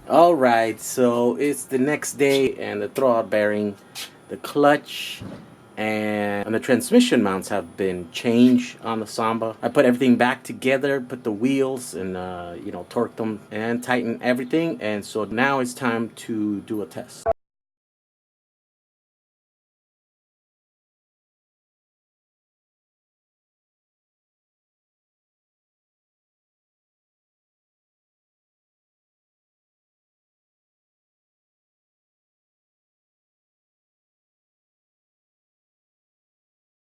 All right, so it's the next day, and the throwout bearing, the clutch, and the transmission mounts have been changed on the Samba. I put everything back together, put the wheels, and torqued them and tightened everything. And so now it's time to do a test.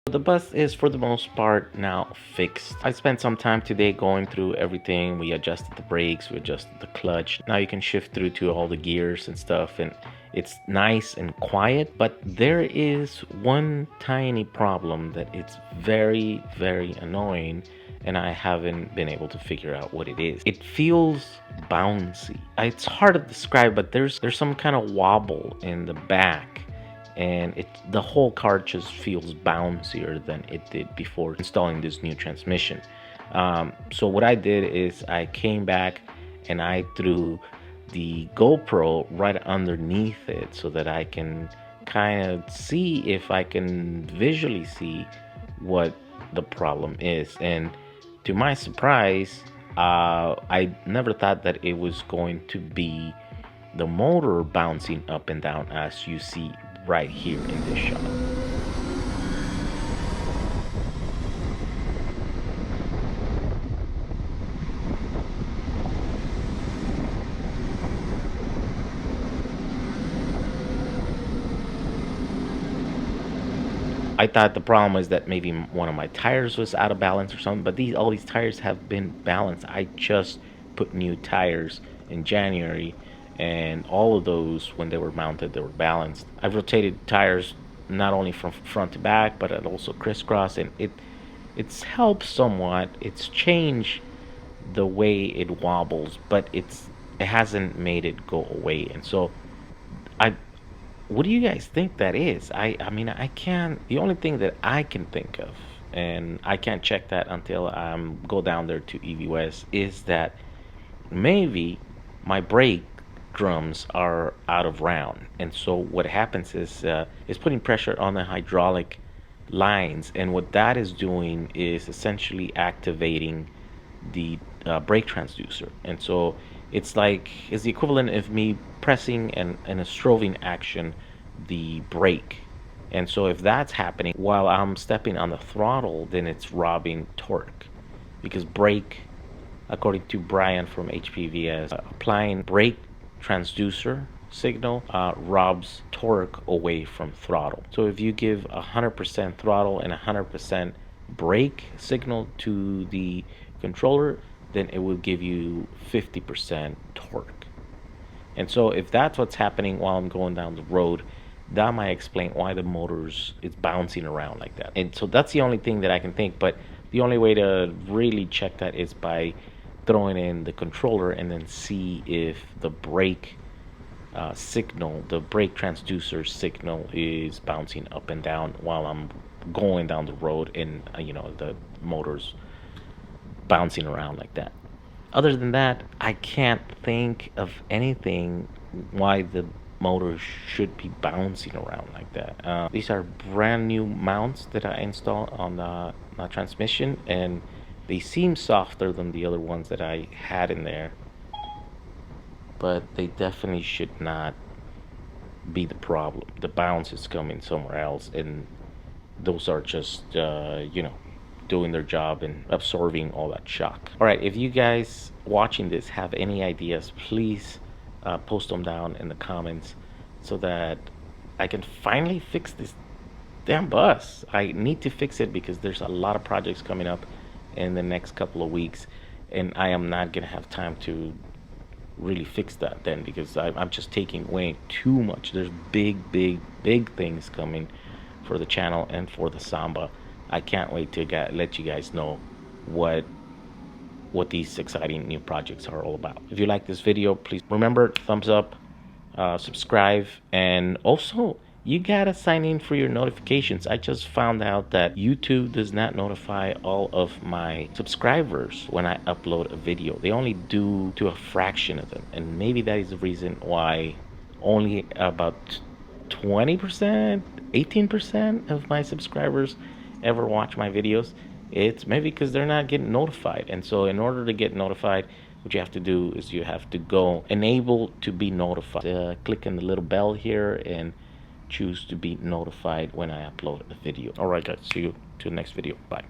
The bus is for the most part now fixed. I spent some time today going through everything. We adjusted the brakes, we adjusted the clutch. Now you can shift through to all the gears and stuff, and it's nice and quiet. But there is one tiny problem that it's very annoying, and I haven't been able to figure out what it is. It feels bouncy. It's hard to describe, but there's some kind of wobble in the back, and the whole car just feels bouncier than it did before installing this new transmission. So what I did is I came back and I threw the GoPro right underneath it so that I can kind of see if I can visually see what the problem is. And to my surprise, I never thought that it was going to be the motor bouncing up and down as you see right here in this shot. I thought the problem was that maybe one of my tires was out of balance or something, but all these tires have been balanced. I just put new tires in January, and all of those, when they were mounted, they were balanced. I've rotated tires not only from front to back, but it also crisscross, and it's helped somewhat. It's changed the way it wobbles, but it hasn't made it go away. And so I what do you guys think that is? I mean, I can't. The only thing that I can think of, and I can't check that until I go down there to EV West, is that maybe my brake drums are out of round, and so what happens is it's putting pressure on the hydraulic lines, and what that is doing is essentially activating the brake transducer. And so it's the equivalent of me pressing and a strobing action the brake. And so if that's happening while I'm stepping on the throttle, then it's robbing torque, because brake, according to Brian from HPVS, applying brake transducer signal robs torque away from throttle. So if you give 100% throttle and 100% brake signal to the controller, then it will give you 50% torque. And so if that's what's happening while I'm going down the road, that might explain why the motor's is bouncing around like that. And so that's the only thing that I can think. But the only way to really check that is by throwing in the controller and then see if the brake signal, the brake transducer signal, is bouncing up and down while I'm going down the road, and the motor's bouncing around like that. Other than that, I can't think of anything why the motor should be bouncing around like that. These are brand new mounts that I installed on the transmission, and they seem softer than the other ones that I had in there, but they definitely should not be the problem. The bounce is coming somewhere else, and those are just doing their job and absorbing all that shock. All right, if you guys watching this have any ideas, please post them down in the comments so that I can finally fix this damn bus. I need to fix it because there's a lot of projects coming up in the next couple of weeks, and I am not gonna have time to really fix that then, because I'm just taking way too much. There's big things coming for the channel and for the Samba. I can't wait to let you guys know what these exciting new projects are all about. If you like this video, please remember, thumbs up, subscribe, and also you gotta sign in for your notifications. I just found out that YouTube does not notify all of my subscribers when I upload a video. They only do to a fraction of them, and maybe that is the reason why only about 20%, 18% of my subscribers ever watch my videos. It's maybe because they're not getting notified. And so in order to get notified, what you have to do is you have to go enable to be notified. Click on the little bell here and choose to be notified when I upload a video. All right, guys, see you to the next video. Bye.